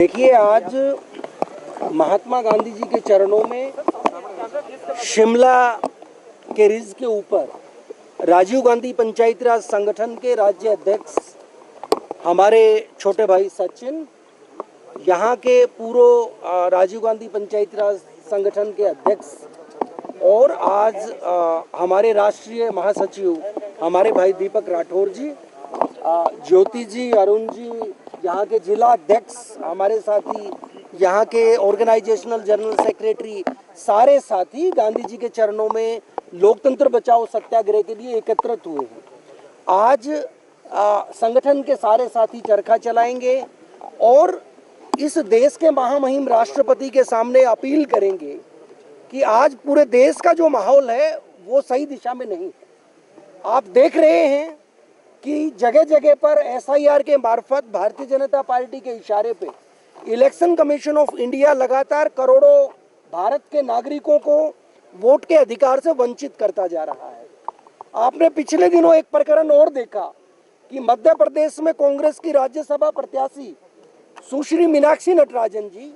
देखिए, आज महात्मा गांधी जी के चरणों में शिमला के रिज के ऊपर राजीव गांधी पंचायती राज संगठन के राज्य अध्यक्ष हमारे छोटे भाई सचिन, यहाँ के पूर्व राजीव गांधी पंचायती राज संगठन के अध्यक्ष और आज हमारे राष्ट्रीय महासचिव हमारे भाई दीपक राठौर जी, ज्योति जी, अरुण जी, यहाँ के जिला अध्यक्ष हमारे साथी, यहाँ के ऑर्गेनाइजेशनल जनरल सेक्रेटरी, सारे साथी गांधी जी के चरणों में लोकतंत्र बचाओ सत्याग्रह के लिए एकत्रित हुए हैं। आज संगठन के सारे साथी चरखा चलाएंगे और इस देश के महामहिम राष्ट्रपति के सामने अपील करेंगे कि आज पूरे देश का जो माहौल है वो सही दिशा में नहीं है। आप देख रहे हैं कि जगह जगह पर एसआईआर के मार्फत भारतीय जनता पार्टी के इशारे पे इलेक्शन कमीशन ऑफ इंडिया लगातार करोड़ों भारत के नागरिकों को वोट के अधिकार से वंचित करता जा रहा है। आपने पिछले दिनों एक प्रकरण और देखा कि मध्य प्रदेश में कांग्रेस की राज्यसभा प्रत्याशी सुश्री मीनाक्षी नटराजन जी,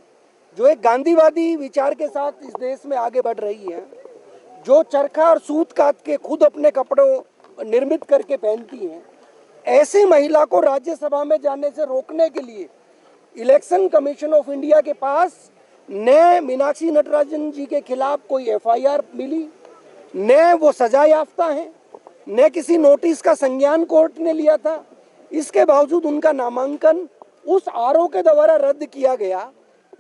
जो एक गांधीवादी विचार के साथ इस देश में आगे बढ़ रही है, जो चरखा और सूत काट के खुद अपने कपड़ों निर्मित करके पहनती हैं, ऐसी महिला को राज्यसभा में जाने से रोकने के लिए इलेक्शन कमीशन ऑफ इंडिया के पास न मीनाक्षी नटराजन जी के खिलाफ कोई एफआईआर मिली, न वो सजा याफ्ता है, न किसी नोटिस का संज्ञान कोर्ट ने लिया था। इसके बावजूद उनका नामांकन उस आरओ के द्वारा रद्द किया गया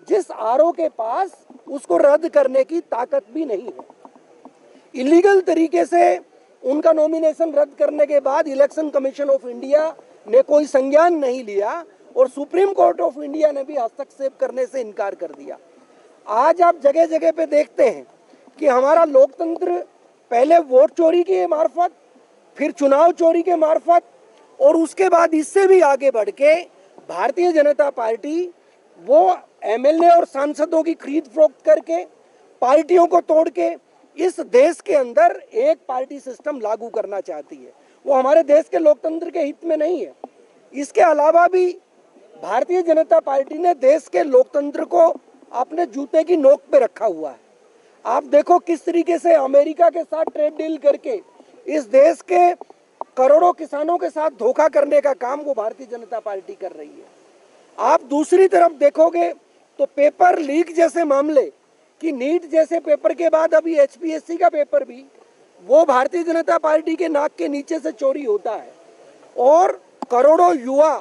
जिस आरओ के पास उसको रद्द करने की ताकत भी नहीं है। इलीगल तरीके से उनका नॉमिनेशन रद्द करने के बाद इलेक्शन कमीशन ऑफ इंडिया ने कोई संज्ञान नहीं लिया और सुप्रीम कोर्ट ऑफ इंडिया ने भी हस्तक्षेप करने से इनकार कर दिया। आज आप जगह जगह पे देखते हैं कि हमारा लोकतंत्र पहले वोट चोरी के मार्फत, फिर चुनाव चोरी के मार्फत और उसके बाद इससे भी आगे बढ़ के भारतीय जनता पार्टी वो एमएलए और सांसदों की खरीद फरोख्त करके, पार्टियों को तोड़ के इस देश के अंदर एक पार्टी सिस्टम लागू करना चाहती है। वो हमारे देश के लोकतंत्र के हित में नहीं है। इसके अलावा भी भारतीय जनता पार्टी ने देश के लोकतंत्र को अपने जूते की नोक पे रखा हुआ है। आप देखो किस तरीके से अमेरिका के साथ ट्रेड डील करके इस देश के करोड़ों किसानों के साथ धोखा करने का काम वो भारतीय जनता पार्टी कर रही है। आप दूसरी तरफ देखोगे तो पेपर लीक जैसे मामले, कि नीट जैसे पेपर के बाद अभी एचपीएससी का पेपर भी वो भारतीय जनता पार्टी के नाक के नीचे से चोरी होता है और करोड़ों युवा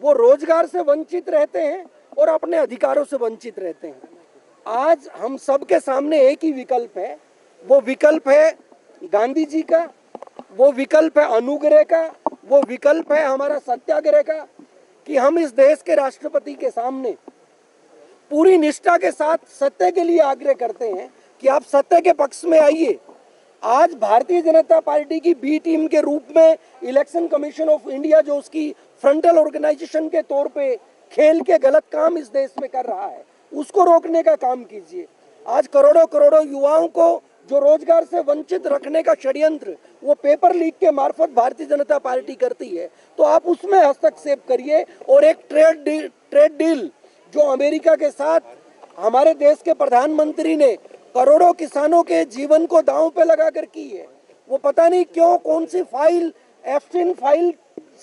वो रोजगार से वंचित रहते हैं और अपने अधिकारों से वंचित रहते हैं। आज हम सबके सामने एक ही विकल्प है, वो विकल्प है गांधी जी का, वो विकल्प है अनुग्रह का, वो विकल्प है हमारा सत्याग्रह का, कि हम इस देश के राष्ट्रपति के सामने पूरी निष्ठा के साथ सत्य के लिए आग्रह करते हैं कि आप सत्य के पक्ष में आइए। आज भारतीय जनता पार्टी की बी टीम के रूप में इलेक्शन कमीशन ऑफ इंडिया, जो उसकी फ्रंटल ऑर्गेनाइजेशन के तौर पे खेल के गलत काम इस देश में कर रहा है, उसको रोकने का काम कीजिए। आज करोड़ों करोड़ों युवाओं को जो रोजगार से वंचित रखने का षड्यंत्र वो पेपर लीक के मार्फत भारतीय जनता पार्टी करती है, तो आप उसमें हस्तक्षेप करिए और एक ट्रेड डील जो अमेरिका के साथ हमारे देश के प्रधानमंत्री ने करोड़ों किसानों के जीवन को दांव पे लगाकर की है, वो पता नहीं क्यों कौन सी फाइल, एफस्टीन फाइल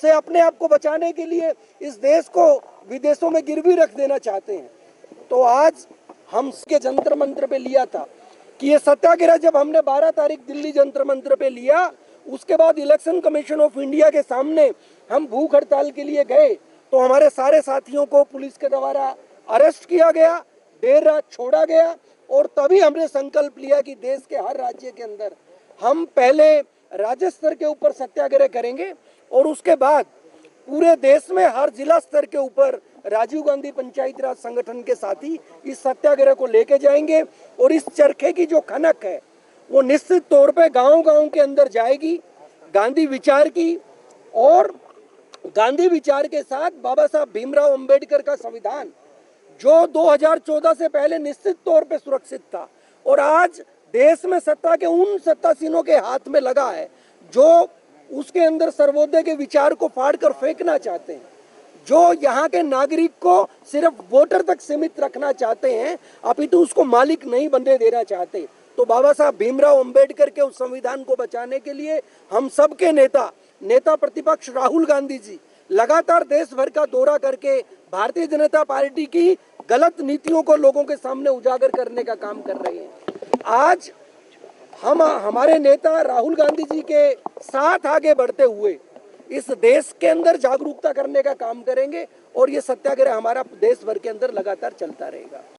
से अपने आप को बचाने के लिए इस देश को विदेशों में गिरवी रख देना चाहते हैं। तो आज हम इसके जंतर मंत्र पे लिया था कि ये सत्याग्रह जब हमने 12 तारीख दिल्ली जंतर मंत्र पे लिया, उसके बाद इलेक्शन कमीशन ऑफ इंडिया के सामने हम भूख हड़ताल के लिए गए तो हमारे सारे साथियों को पुलिस के द्वारा अरेस्ट किया गया, देर रात छोड़ा गया और तभी हमने संकल्प लिया कि देश के हर राज्य के अंदर हम पहले राज्य स्तर के ऊपर सत्याग्रह करेंगे और उसके बाद पूरे देश में हर जिला स्तर के ऊपर राजीव गांधी पंचायती राज संगठन के साथी इस सत्याग्रह को लेके जाएंगे और इस चरखे की जो खनक है वो निश्चित तौर पे गांव-गांव के अंदर जाएगी। गांधी विचार की और गांधी विचार के साथ बाबा साहब भीमराव अंबेडकर का संविधान जो 2014 से पहले निश्चित तौर पे सुरक्षित था और आज देश में सत्ता के उन सत्तासीनों के हाथ में लगा है जो उसके अंदर सर्वोदय के विचार को फाड़ कर फेंकना चाहते हैं, जो यहाँ के नागरिक को सिर्फ वोटर तक सीमित रखना चाहते हैं, अपितु उसको मालिक नहीं बनने देना चाहते। तो बाबा साहब भीमराव अंबेडकर के उस संविधान को बचाने के लिए हम सबके नेता प्रतिपक्ष राहुल गांधी जी लगातार देश भर का दौरा करके भारतीय जनता पार्टी की गलत नीतियों को लोगों के सामने उजागर करने का काम कर रहे हैं। आज हम हमारे नेता राहुल गांधी जी के साथ आगे बढ़ते हुए इस देश के अंदर जागरूकता करने का काम करेंगे और ये सत्याग्रह हमारा देश भर के अंदर लगातार चलता रहेगा।